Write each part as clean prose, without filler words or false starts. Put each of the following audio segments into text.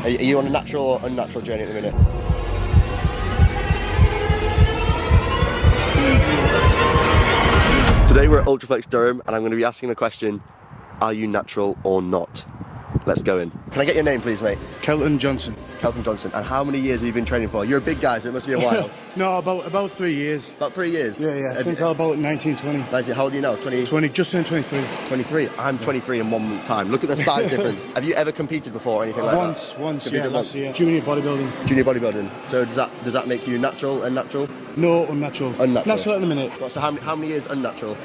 Are you on a natural or unnatural journey at the minute? Today we're at Ultraflex Durham and I'm going to be asking the question, are you natural or not? Let's go in. Can I get your name please, mate? Kelton Johnson. Kelton Johnson. And how many years have you been training for? You're a big guy, so it must be a while. No, about 3 years. About 3 years? Yeah. Since about 1920. How old are you now? 20, just turned 23. 23? I'm 23 in 1 month time. Look at the size difference. Have you ever competed before or anything like that? Once, yeah, last year. Junior bodybuilding. Junior bodybuilding. So does that make you natural, unnatural? No, unnatural. Unnatural. Natural at the minute. So how many years unnatural?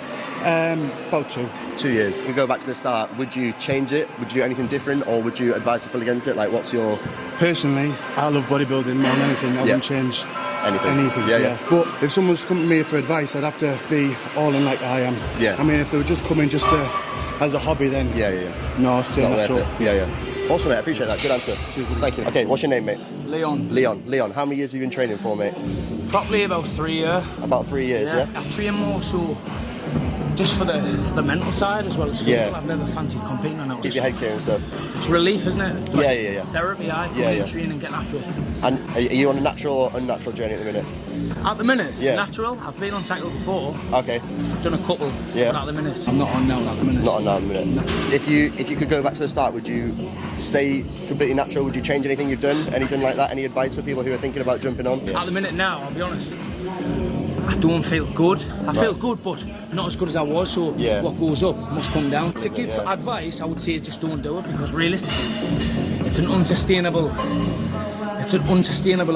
About 2. 2 years. You go back to the start, would you change it? Would you do anything different or would you advise people against it? Like what's your... Personally, I love bodybuilding more than anything. I wouldn't change anything. Yeah. But if someone's coming to me for advice, I'd have to be all in like I am. Yeah. I mean, if they were just coming just as a hobby, then no, stay natural. Yeah. Awesome, mate. I appreciate that. Good answer. Thank you. Okay, what's your name, mate? Leon. How many years have you been training for, mate? Probably about 3 years. About 3 years, yeah? I train more so just for the mental side as well as physical. Yeah. I've never fancied competing on it. Keep your head clear and stuff. It's relief, isn't it? It's It's therapy, training and getting after it. And are you on a natural or unnatural journey at the minute? At the minute, natural. I've been on cycle before. Okay. I've done a couple, but at the minute, I'm not on now at the minute. Not on now at the minute. No. If you could go back to the start, would you stay completely natural? Would you change anything you've done? Anything like that? Any advice for people who are thinking about jumping on? At the minute now, I'll be honest, I don't feel good. I feel good, but not as good as I was, so what goes up must come down. To give advice, I would say just don't do it, because realistically, it's an unsustainable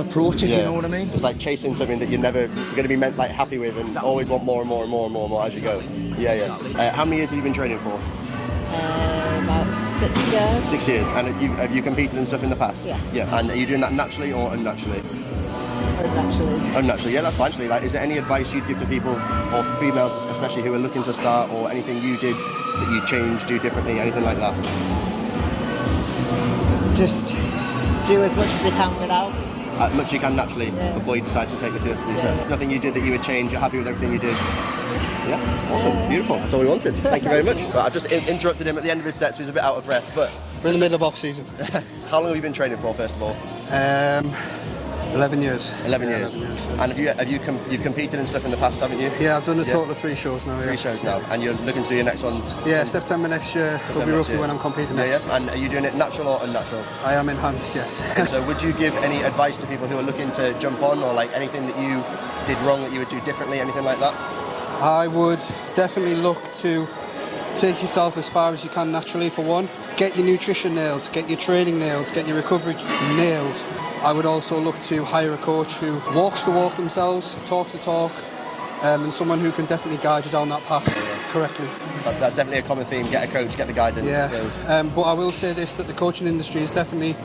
approach, if you know what I mean. It's like chasing something that you're never going to be happy with and always want more and more and more and more and more as you go. Yeah. Exactly. How many years have you been training for? About 6 years. 6 years. And have you competed and stuff in the past? Yeah. And are you doing that naturally or unnaturally? Unnaturally. Unnaturally, yeah, that's fine. Actually, is there any advice you'd give to people, or females especially, who are looking to start, or anything you did that you change, do differently, anything like that? Just do as much as you can without. As much as you can naturally before you decide to take the first step. So there's nothing you did that you would change. You're happy with everything you did. Yeah, awesome, beautiful. That's all we wanted. Thank you very much. Right, I've just interrupted him at the end of his set, so he's a bit out of breath. But we're in the middle of off season. How long have you been training for, first of all? 11 years. 11 years. 11 years. And you've competed and stuff in the past, haven't you? Yeah, I've done a total of 3 shows now. 3 shows now, and you're looking to do your next one? Yeah, September next year will be roughly when I'm competing next. Yeah. And are you doing it natural or unnatural? I am enhanced, yes. So would you give any advice to people who are looking to jump on, or like anything that you did wrong that you would do differently, anything like that? I would definitely look to take yourself as far as you can naturally, for one. Get your nutrition nailed, get your training nailed, get your recovery nailed. I would also look to hire a coach who walks the walk themselves, talks the talk, and someone who can definitely guide you down that path correctly. That's definitely a common theme. Get a coach, get the guidance. Yeah, so. But I will say this, that the coaching industry is definitely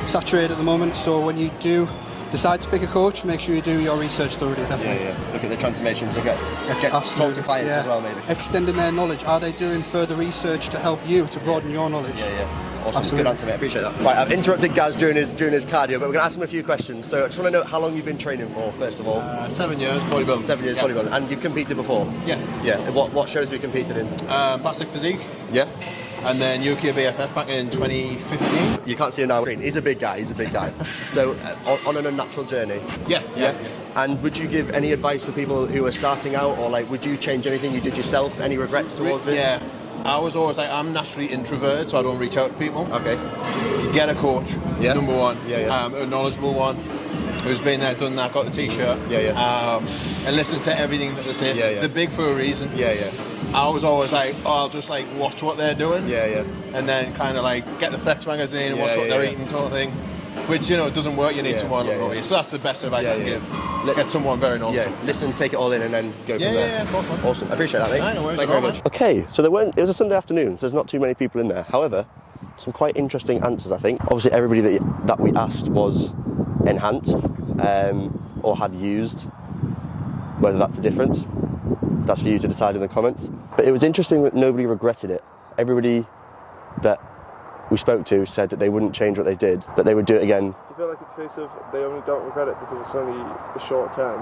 saturated at the moment, so when you do decide to pick a coach, make sure you do your research thoroughly, definitely. Yeah. Look at the transformations, look at talk to clients as well, maybe. Extending their knowledge. Are they doing further research to help you to broaden your knowledge? Yeah. Awesome, Absolutely. Good answer, mate. I appreciate that. Right, I've interrupted Gaz during his cardio, but we're going to ask him a few questions. So I just want to know how long you've been training for, first of all. 7 years bodybuilding. 7 years bodybuilding, and you've competed before. Yeah. What shows have you competed in? Plastic Physique. Yeah. And then Yuki BFF back in 2015. You can't see him now. He's a big guy. So on an unnatural journey. Yeah. And would you give any advice for people who are starting out, or like would you change anything you did yourself? Any regrets towards it? Yeah. I was always I'm naturally introverted, so I don't reach out to people. Okay. Get a coach. Yeah. Number one. Yeah. A knowledgeable one who's been there, done that, got the t-shirt. Yeah. And listen to everything that they say. Yeah. They're big for a reason. Yeah. I was always I'll just watch what they're doing. Yeah. And then kind of get the Flex magazine, watch what they're eating, sort of thing. Which it doesn't work. You need someone over you. So that's the best advice I can give. Get someone very knowledgeable. Yeah. Listen, take it all in, and then go from there. Yeah, of course, man. Awesome. I appreciate that, mate. No worries. Thank you very much. Okay, so it was a Sunday afternoon, so there's not too many people in there. However, some quite interesting answers, I think. Obviously, everybody that we asked was enhanced or had used. Whether that's the difference, that's for you to decide in the comments. But it was interesting that nobody regretted it. Everybody that we spoke to said that they wouldn't change what they did, that they would do it again. Do you feel like it's a case of they only don't regret it because it's only the short term?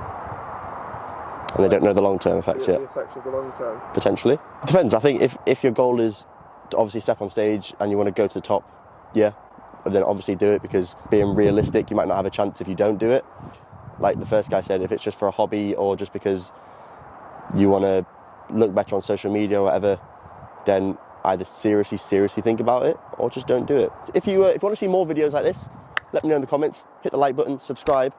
And they don't know the long-term effects yet? The effects of the long term? Potentially. It depends. I think if your goal is to obviously step on stage and you want to go to the top, yeah. then obviously do it, because being realistic, you might not have a chance if you don't do it. Like the first guy said, if it's just for a hobby or just because you want to look better on social media or whatever, then either seriously think about it or just don't do it. If you want to see more videos like this, let me know in the comments, hit the like button, subscribe,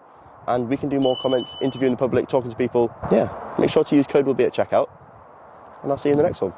and we can do more comments, interviewing the public, talking to people. Yeah, make sure to use code WILLBE at checkout, and I'll see you in the next one.